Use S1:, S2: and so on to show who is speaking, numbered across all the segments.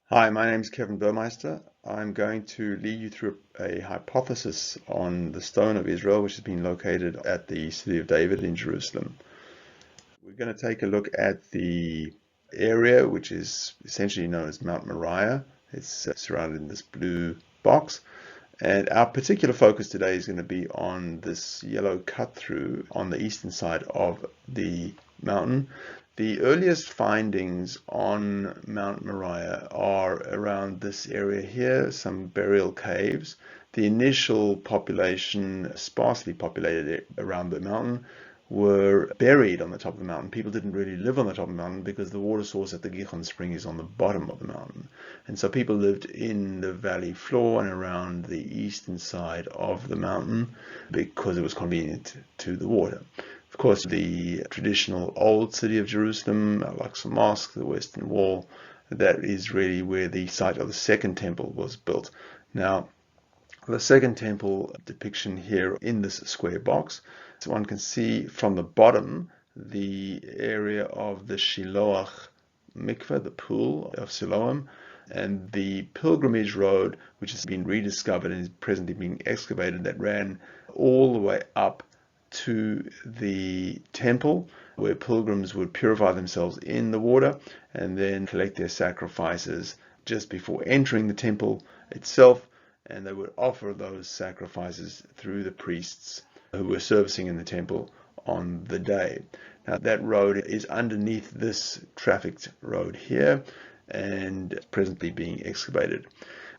S1: Hi, my name is Kevin Bermeister. I'm going to lead you through a hypothesis on the Stone of Israel, which has been located at the city of David in Jerusalem. We're going to take a look at the area, which is essentially known as Mount Moriah. It's surrounded in this blue box. And our particular focus today is going to be on this yellow cut through on the eastern side of the mountain. The earliest findings on Mount Moriah are around this area here, some burial caves. The initial population, sparsely populated around the mountain, were buried on the top of the mountain. People didn't really live on the top of the mountain because the water source at the Gihon spring is on the bottom of the mountain. And so people lived in the valley floor and around the eastern side of the mountain because it was convenient to the water. Of course, the traditional old city of Jerusalem, Al-Aqsa Mosque, the Western Wall, that is really where the site of the second temple was built. Now, the second temple depiction here in this square box, so one can see from the bottom the area of the Shiloach mikveh, the pool of Siloam, and the pilgrimage road, which has been rediscovered and is presently being excavated, that ran all the way up to the temple, where pilgrims would purify themselves in the water and then collect their sacrifices just before entering the temple itself, and they would offer those sacrifices through the priests who were servicing in the temple on the day. Now that road is underneath this trafficked road here and presently being excavated.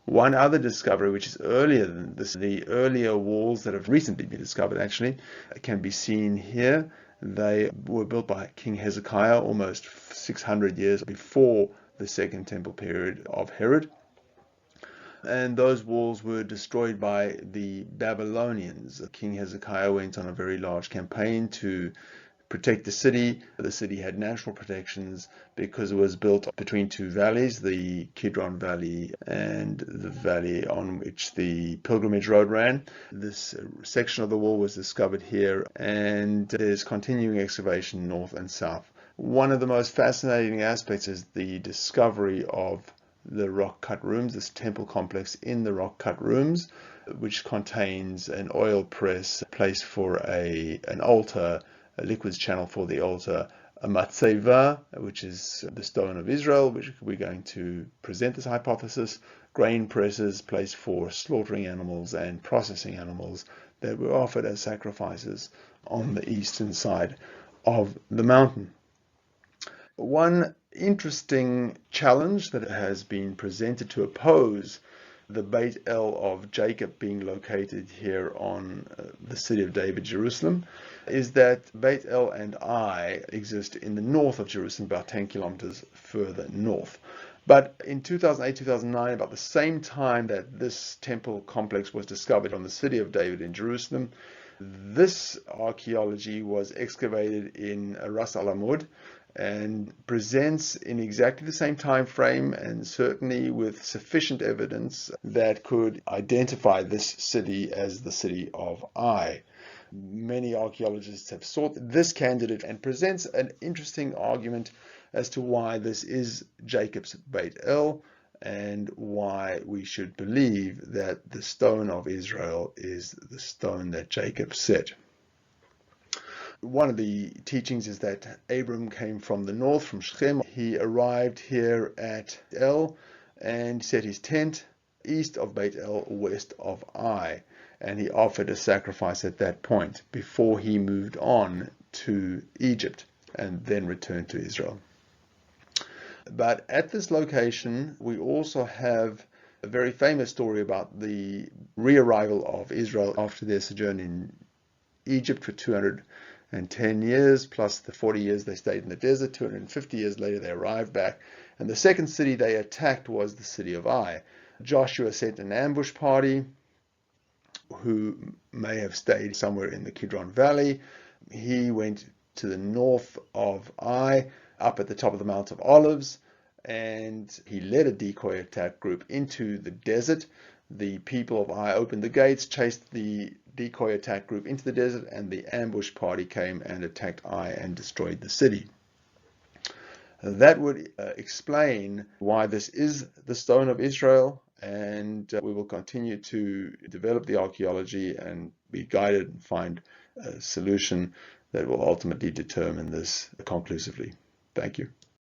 S1: One other discovery, which is earlier than this, the earlier walls that have recently been discovered actually, can be seen here. They were built by King Hezekiah almost 600 years before the Second Temple period of Herod. And those walls were destroyed by the Babylonians. King Hezekiah went on a very large campaign to protect the city. The city had natural protections because it was built between two valleys, the Kidron Valley and the valley on which the pilgrimage road ran. This section of the wall was discovered here, and there's continuing excavation north and south. One of the most fascinating aspects is the discovery of the rock cut rooms, this temple complex in the rock cut rooms, which contains an oil press, a place for an altar, a liquids channel for the altar, a matzeva, which is the stone of Israel, which we're going to present this hypothesis, grain presses, place for slaughtering animals and processing animals that were offered as sacrifices on the eastern side of the mountain. One interesting challenge that has been presented to oppose the Beit El of Jacob being located here on the city of David, Jerusalem, is that Beit El and Ai exist in the north of Jerusalem, about 10 kilometers further north. But in 2008, 2009, about the same time that this temple complex was discovered on the city of David in Jerusalem, this archaeology was excavated in Ras Al Amud and presents in exactly the same time frame and certainly with sufficient evidence that could identify this city as the city of Ai. Many archaeologists have sought this candidate and presents an interesting argument as to why this is Jacob's Beit El and why we should believe that the stone of Israel is the stone that Jacob set. One of the teachings is that Abram came from the north, from Shechem. He arrived here at El and set his tent east of Beit El, west of Ai, and he offered a sacrifice at that point before he moved on to Egypt and then returned to Israel. But at this location, we also have a very famous story about the re-arrival of Israel after their sojourn in Egypt for 210 years, plus the 40 years they stayed in the desert. 250 years later, they arrived back. And the second city they attacked was the city of Ai. Joshua sent an ambush party who may have stayed somewhere in the Kidron Valley. He went to the north of Ai, up at the top of the Mount of Olives, and he led a decoy attack group into the desert. The people of Ai opened the gates, chased the decoy attack group into the desert, and the ambush party came and attacked Ai and destroyed the city. That would explain why this is the stone of Israel, and we will continue to develop the archaeology and be guided and find a solution that will ultimately determine this conclusively. Thank you.